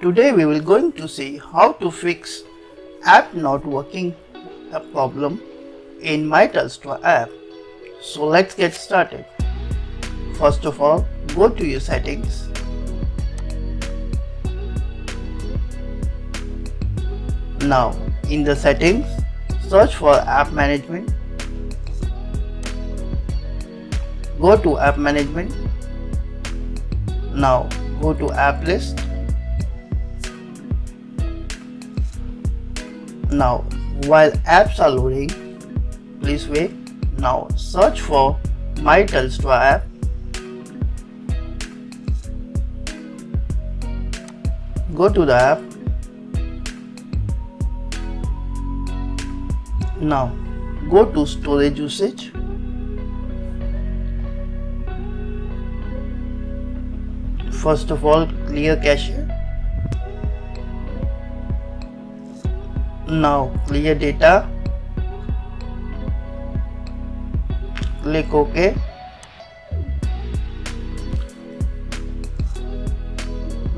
Today we will going to see how to fix app not working a problem in my Telstra app. So let's get started. First of all, go to your settings. Now in the settings, search for app management. Go to app management. Now go to app list. Now while apps are loading, please wait. Now search for my Telstra app. Go to the app. Now go to storage usage. First of all, clear cache. Now clear data. Click OK.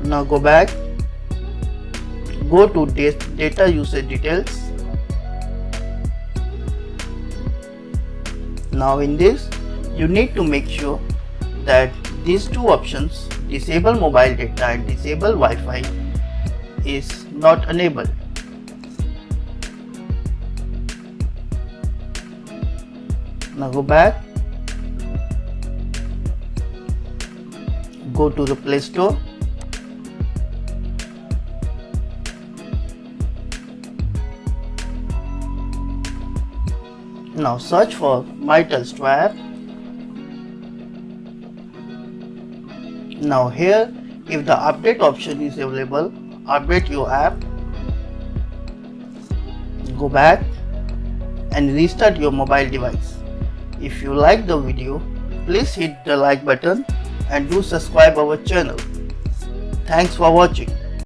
Now go back. Go to data usage details. Now in this, you need to make sure that these two options, disable mobile data and disable Wi-Fi, is not enabled. Now go back. Go to the Play Store. Now search for my Telstra app. Now here, if the update option is available, update your app. Go back and restart your mobile device. If you like the video, please hit the like button and do subscribe our channel. Thanks for watching.